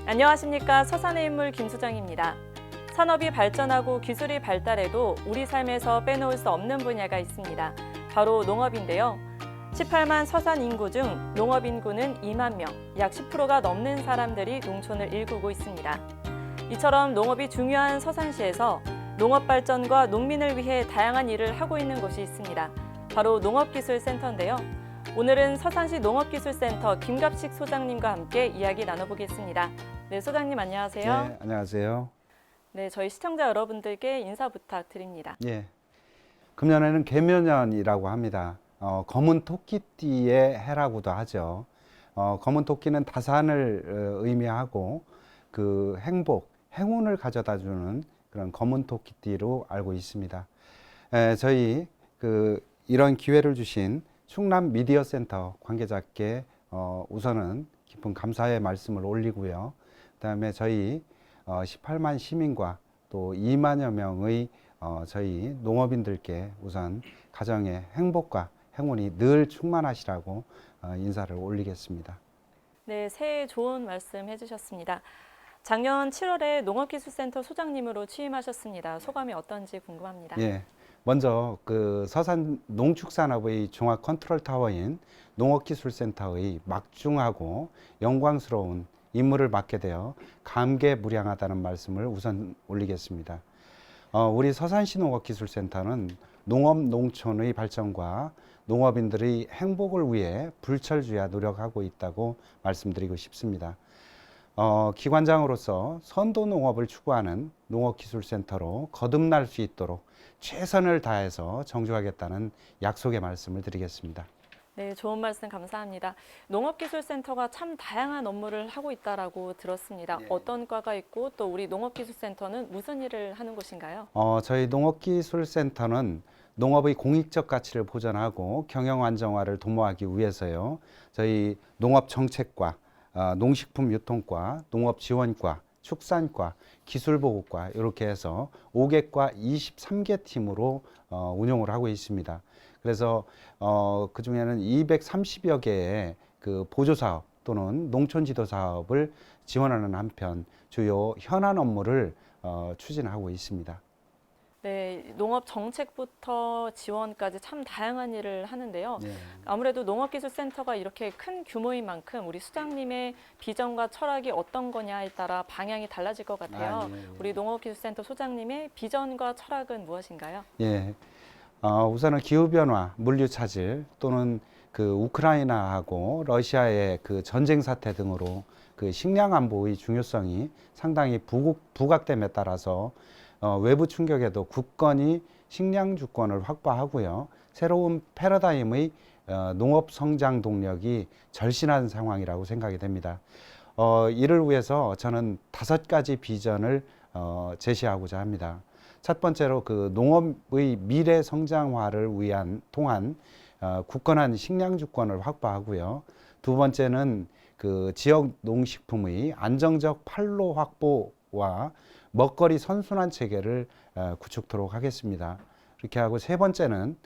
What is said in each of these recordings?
안녕하십니까. 서산의 인물 김수정입니다. 산업이 발전하고 기술이 발달해도 우리 삶에서 빼놓을 수 없는 분야가 있습니다. 바로 농업인데요. 18만 서산 인구 중 농업 인구는 2만 명, 약 10%가 넘는 사람들이 농촌을 일구고 있습니다. 이처럼 농업이 중요한 서산시에서 농업 발전과 농민을 위해 다양한 일을 하고 있는 곳이 있습니다. 바로 농업기술센터인데요. 오늘은 서산시 농업기술센터 김갑식 소장님과 함께 이야기 나눠보겠습니다. 네, 소장님 안녕하세요. 네, 안녕하세요. 네, 저희 시청자 여러분들께 인사 부탁드립니다. 예, 금년에는 개묘년이라고 합니다. 검은 토끼띠의 해라고도 하죠. 검은 토끼는 다산을 의미하고 그 행복, 행운을 가져다주는 그런 검은 토끼띠로 알고 있습니다. 저희 이런 기회를 주신 충남 미디어 센터 관계자께 우선은 깊은 감사의 말씀을 올리고요. 그다음에 저희 18만 시민과 또 2만여 명의 저희 농업인들께 우선 가정의 행복과 행운이 늘 충만하시라고 인사를 올리겠습니다. 네, 새해 좋은 말씀 해주셨습니다. 작년 7월에 농업기술센터 소장님으로 취임하셨습니다. 소감이 어떤지 궁금합니다. 예, 먼저 그 서산 농축산업의 종합 컨트롤 타워인 농업기술센터의 막중하고 영광스러운 임무를 맡게 되어 감개무량하다는 말씀을 우선 올리겠습니다. 우리 서산시 농업기술센터는 농업 농촌의 발전과 농업인들의 행복을 위해 불철주야 노력하고 있다고 말씀드리고 싶습니다. 기관장으로서 선도 농업을 추구하는 농업기술센터로 거듭날 수 있도록 최선을 다해서 정주하겠다는 약속의 말씀을 드리겠습니다. 네, 좋은 말씀 감사합니다. 농업기술센터가 참 다양한 업무를 하고 있다라고 들었습니다. 네. 어떤 과가 있고 또 우리 농업기술센터는 무슨 일을 하는 곳인가요? 저희 농업기술센터는 농업의 공익적 가치를 보존하고 경영 안정화를 도모하기 위해서요. 저희 농업정책과, 농식품 유통과, 농업지원과, 축산과, 기술보급과 이렇게 해서 5개과 23개 팀으로 운영을 하고 있습니다. 그래서 그 중에는 230여 개의 그 보조사업 또는 농촌지도 사업을 지원하는 한편 주요 현안 업무를 추진하고 있습니다. 네, 농업 정책부터 지원까지 참 다양한 일을 하는데요. 네. 아무래도 농업기술센터가 이렇게 큰 규모인 만큼 우리 수장님의 비전과 철학이 어떤 거냐에 따라 방향이 달라질 것 같아요. 예. 우리 농업기술센터 소장님의 비전과 철학은 무엇인가요? 예. 우선은 기후변화, 물류 차질 또는 그 우크라이나하고 러시아의 그 전쟁 사태 등으로 그 식량 안보의 중요성이 상당히 부각됨에 따라서 외부 충격에도 굳건히 식량 주권을 확보하고요. 새로운 패러다임의 농업 성장 동력이 절실한 상황이라고 생각이 됩니다. 이를 위해서 저는 5가지 비전을 제시하고자 합니다. 첫 번째로 그 농업의 미래 성장화를 통한 굳건한 식량 주권을 확보하고요. 두 번째는 그 지역 농식품의 안정적 판로 확보와 먹거리 선순환 체계를 구축토록 하겠습니다. 이렇게 하고 세 번째는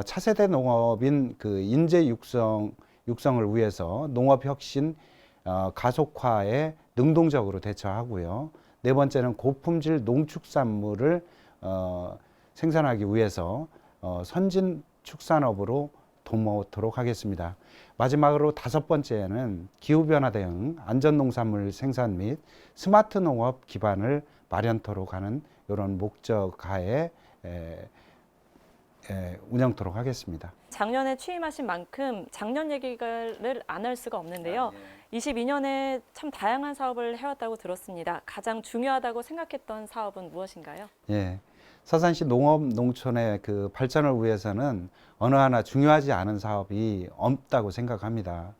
차세대 농업인 그 인재 육성을 위해서 농업 혁신 가속화에 능동적으로 대처하고요. 네 번째는 고품질 농축산물을 생산하기 위해서 선진 축산업으로 도모토록 하겠습니다. 마지막으로 5번째는 기후변화 대응, 안전농산물 생산 및 스마트 농업 기반을 마련토록 하는 이런 목적하에 운영토록 하겠습니다. 작년에 취임하신 만큼 작년 얘기를 안 할 수가 없는데요. 22년에 참 다양한 사업을 해왔다고 들었습니다. 가장 중요하다고 생각했던 사업은 무엇인가요? 예, 서산시 농업 농촌의 그 발전을 위해서는 어느 하나 중요하지 않은 사업이 없다고 생각합니다.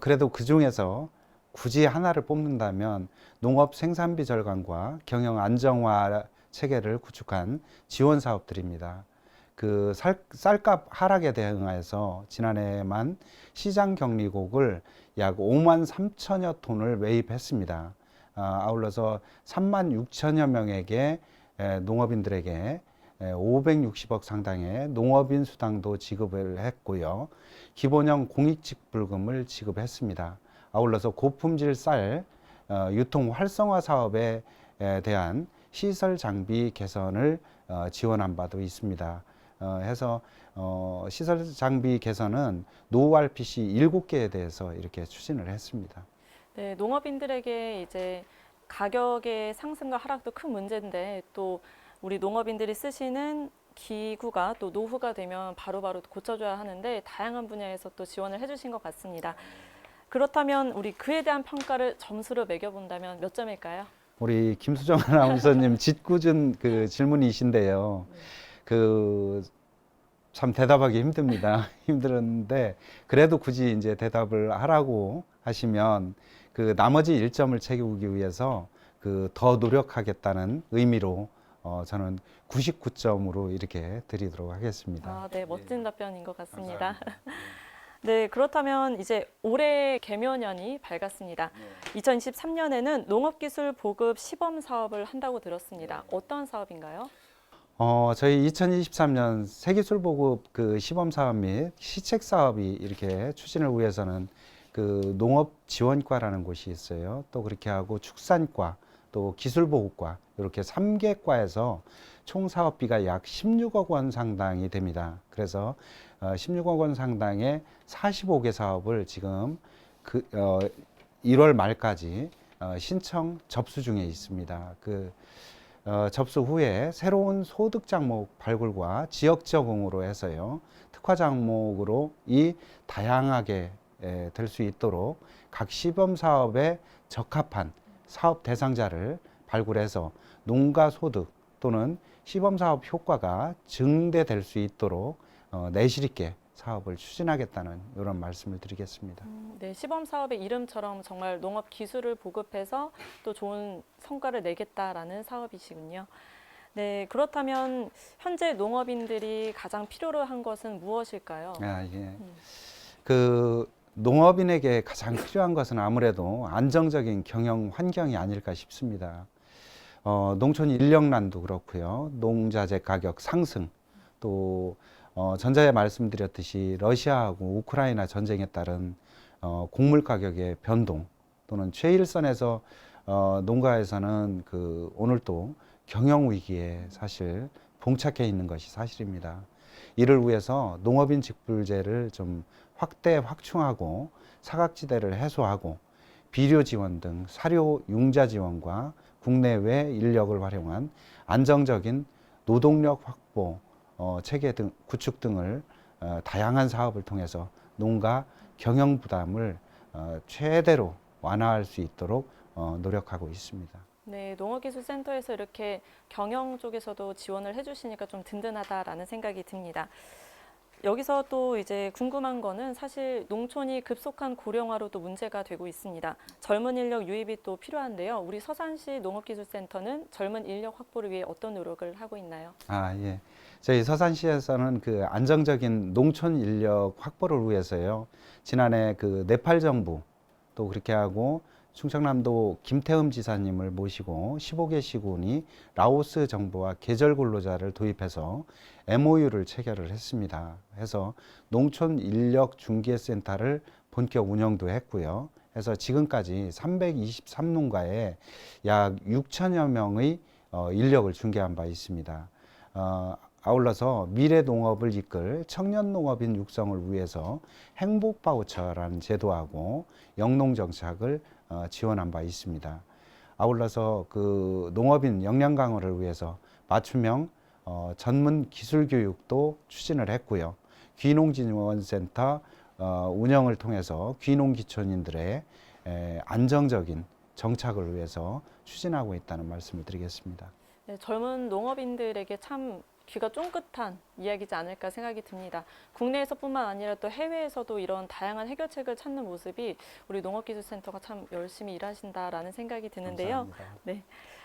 그래도 그 중에서 굳이 하나를 뽑는다면 농업 생산비 절감과 경영 안정화 체계를 구축한 지원 사업들입니다. 그 쌀값 하락에 대응해서 지난해에만 시장 격리곡을 약 5만 3천여 톤을 매입했습니다. 아울러서 3만 6천여 명에게 농업인들에게 560억 상당의 농업인 수당도 지급을 했고요. 기본형 공익직불금을 지급했습니다. 아울러서 고품질 쌀 유통 활성화 사업에 대한 시설 장비 개선을 지원한 바도 있습니다. 해서 시설 장비 개선은 노후 RPC 7개에 대해서 이렇게 추진을 했습니다. 네, 농업인들에게 이제 가격의 상승과 하락도 큰 문제인데 또 우리 농업인들이 쓰시는 기구가 또 노후가 되면 바로바로 고쳐줘야 하는데 다양한 분야에서 또 지원을 해주신 것 같습니다. 그렇다면 우리 그에 대한 평가를 점수로 매겨본다면 몇 점일까요? 우리 김수정 아나운서님 짓궂은 그 질문이신데요. 참 대답하기 힘듭니다. 힘들었는데 그래도 굳이 이제 대답을 하라고 하시면 그 나머지 1점을 채우기 위해서 그 더 노력하겠다는 의미로 저는 99점으로 이렇게 드리도록 하겠습니다. 아, 네, 멋진 답변인 것 같습니다. 네, 그렇다면 이제 올해 개묘년이 밝았습니다. 2023년에는 농업기술 보급 시범 사업을 한다고 들었습니다. 어떤 사업인가요? 저희 2023년 세기술 보급 그 시범 사업 및 시책 사업이 이렇게 추진을 위해서는 그 농업 지원과라는 곳이 있어요. 또 그렇게 하고 축산과 또 기술보급과 이렇게 3개 과에서 총 사업비가 약 16억 원 상당이 됩니다. 그래서 16억 원 상당의 45개 사업을 지금 1월 말까지 신청 접수 중에 있습니다. 접수 후에 새로운 소득 장목 발굴과 지역 적응으로 해서요, 특화 장목으로 이 다양하게 될 수 있도록 각 시범 사업에 적합한 사업 대상자를 발굴해서 농가 소득 또는 시범 사업 효과가 증대될 수 있도록 내실 있게 사업을 추진하겠다는 이런 말씀을 드리겠습니다. 네, 시범 사업의 이름처럼 정말 농업 기술을 보급해서 또 좋은 성과를 내겠다라는 사업이시군요. 네, 그렇다면 현재 농업인들이 가장 필요로 한 것은 무엇일까요? 예. 그 농업인에게 가장 필요한 것은 아무래도 안정적인 경영 환경이 아닐까 싶습니다. 농촌 인력난도 그렇고요, 농자재 가격 상승, 또 전자에 말씀드렸듯이 러시아하고 우크라이나 전쟁에 따른 곡물 가격의 변동, 또는 최일선에서 농가에서는 오늘 또 경영 위기에 사실 봉착해 있는 것이 사실입니다. 이를 위해서 농업인 직불제를 좀 확충하고 사각지대를 해소하고 비료 지원 등 사료 융자 지원과 국내외 인력을 활용한 안정적인 노동력 확보 체계 등 구축 등을 다양한 사업을 통해서 농가 경영 부담을 최대로 완화할 수 있도록 노력하고 있습니다. 네, 농업기술센터에서 이렇게 경영 쪽에서도 지원을 해주시니까 좀 든든하다라는 생각이 듭니다. 여기서 또 이제 궁금한 거는 사실 농촌이 급속한 고령화로도 문제가 되고 있습니다. 젊은 인력 유입이 또 필요한데요. 우리 서산시 농업기술센터는 젊은 인력 확보를 위해 어떤 노력을 하고 있나요? 예. 저희 서산시에서는 안정적인 농촌 인력 확보를 위해서요, 지난해 네팔 정부 또 그렇게 하고 충청남도 김태흠 지사님을 모시고 15개 시군이 라오스 정부와 계절 근로자를 도입해서 MOU를 체결을 했습니다. 해서 농촌 인력 중개센터를 본격 운영도 했고요. 해서 지금까지 323농가에 약 6천여 명의 인력을 중개한 바 있습니다. 아울러서 미래 농업을 이끌 청년 농업인 육성을 위해서 행복 바우처라는 제도하고 영농 정착을 지원한 바 있습니다. 아울러서 농업인 역량 강화를 위해서 맞춤형 전문 기술 교육도 추진을 했고요. 귀농지원센터 운영을 통해서 귀농기촌인들의 안정적인 정착을 위해서 추진하고 있다는 말씀을 드리겠습니다. 네, 젊은 농업인들에게 참 귀가 쫑긋한 이야기지 않을까 생각이 듭니다. 국내에서뿐만 아니라 또 해외에서도 이런 다양한 해결책을 찾는 모습이 우리 농업기술센터가 참 열심히 일하신다라는 생각이 드는데요. 감사합니다. 네.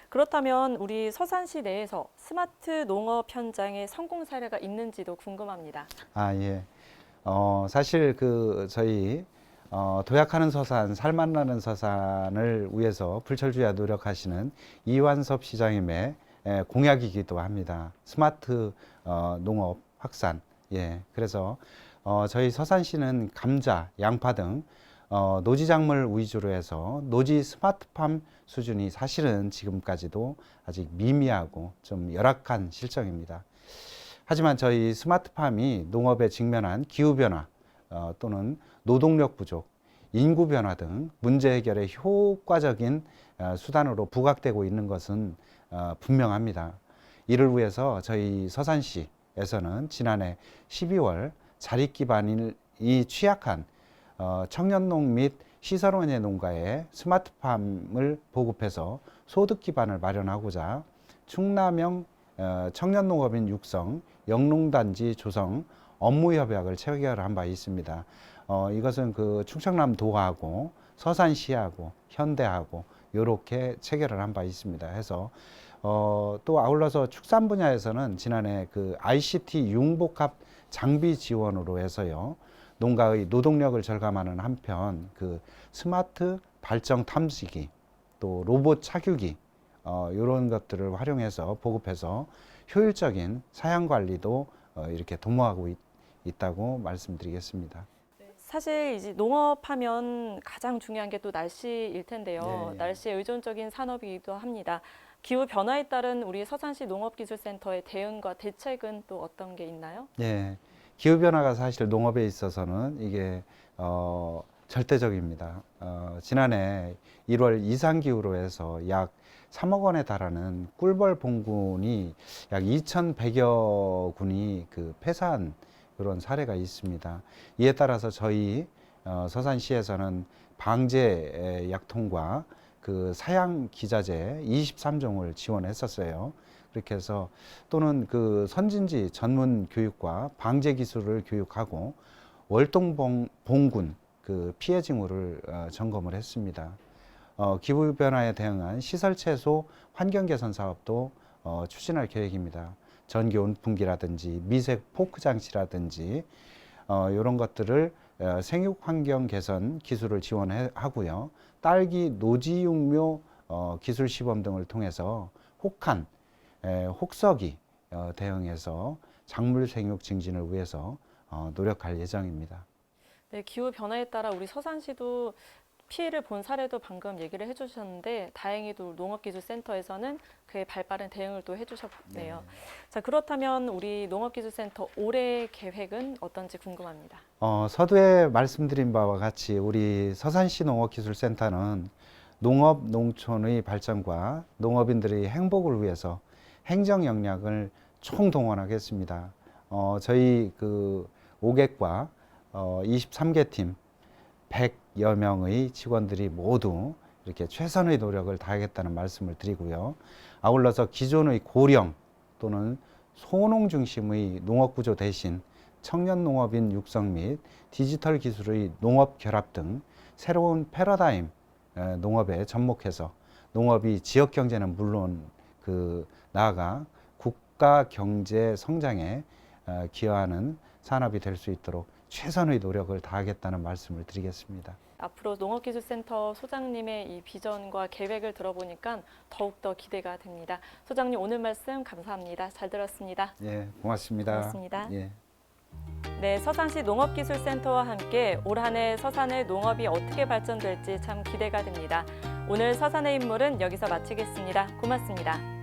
그렇다면 우리 서산시 내에서 스마트 농업 현장의 성공 사례가 있는지도 궁금합니다. 예. 사실 저희 도약하는 서산, 살맛나는 서산을 위해서 불철주야 노력하시는 이완섭 시장님의 공약이기도 합니다. 스마트 농업 확산. 예. 그래서 저희 서산시는 감자, 양파 등 노지 작물 위주로 해서 노지 스마트팜 수준이 사실은 지금까지도 아직 미미하고 좀 열악한 실정입니다. 하지만 저희 스마트팜이 농업에 직면한 기후변화 또는 노동력 부족, 인구 변화 등 문제 해결에 효과적인 수단으로 부각되고 있는 것은 분명합니다. 이를 위해서 저희 서산시에서는 지난해 12월 자립 기반이 취약한 청년농 및 시설원예 농가에 스마트팜을 보급해서 소득 기반을 마련하고자 충남형 청년농업인 육성, 영농단지 조성 업무협약을 체결한 바 있습니다. 이것은 그 충청남도하고 서산시하고 현대하고 이렇게 체결을 한 바 있습니다. 해서 또 아울러서 축산 분야에서는 지난해 그 ICT 융복합 장비 지원으로 해서요. 농가의 노동력을 절감하는 한편 그 스마트 발정 탐지기 또 로봇 착유기 이런 것들을 활용해서 보급해서 효율적인 사양 관리도 이렇게 도모하고 있다고 말씀드리겠습니다. 사실 이제 농업하면 가장 중요한 게 또 날씨일 텐데요. 네. 날씨에 의존적인 산업이기도 합니다. 기후 변화에 따른 우리 서산시 농업기술센터의 대응과 대책은 또 어떤 게 있나요? 예, 기후 변화가 사실 농업에 있어서는 이게 절대적입니다. 지난해 1월 이상 기후로 해서 약 3억 원에 달하는 꿀벌 봉군이 약 2,100여 군이 그 폐사한 그런 사례가 있습니다. 이에 따라서 저희 서산시에서는 방제 약통과 그 사양 기자재 23종을 지원했었어요. 그렇게 해서 또는 그 선진지 전문 교육과 방제 기술을 교육하고 월동 봉군 그 피해 징후를 점검을 했습니다. 기후 변화에 대응한 시설 채소 환경 개선 사업도 추진할 계획입니다. 전기 온풍기라든지 미색 포크 장치라든지 이런 것들을 생육 환경 개선 기술을 지원하고요. 딸기 노지 육묘 기술 시범 등을 통해서 혹한 혹서기 대응해서 작물 생육 증진을 위해서 노력할 예정입니다. 네, 기후 변화에 따라 우리 서산시도 피해를 본 사례도 방금 얘기를 해주셨는데 다행히도 농업기술센터에서는 그에 발빠른 대응을 또 해주셨네요. 네. 자, 그렇다면 우리 농업기술센터 올해 계획은 어떤지 궁금합니다. 서두에 말씀드린 바와 같이 우리 서산시 농업기술센터는 농업, 농촌의 발전과 농업인들의 행복을 위해서 행정 역량을 총동원하겠습니다. 저희 그 5객과 23개 팀 100여 명의 직원들이 모두 이렇게 최선의 노력을 다하겠다는 말씀을 드리고요. 아울러서 기존의 고령 또는 소농 중심의 농업 구조 대신 청년 농업인 육성 및 디지털 기술의 농업 결합 등 새로운 패러다임 농업에 접목해서 농업이 지역 경제는 물론 그 나아가 국가 경제 성장에 기여하는 산업이 될 수 있도록 최선의 노력을 다하겠다는 말씀을 드리겠습니다. 앞으로 농업기술센터 소장님의 이 비전과 계획을 들어보니까 더욱더 기대가 됩니다. 소장님 오늘 말씀 감사합니다. 잘 들었습니다. 예, 고맙습니다. 고맙습니다. 예. 네, 서산시 농업기술센터와 함께 올 한 해 서산의 농업이 어떻게 발전될지 참 기대가 됩니다. 오늘 서산의 인물은 여기서 마치겠습니다. 고맙습니다.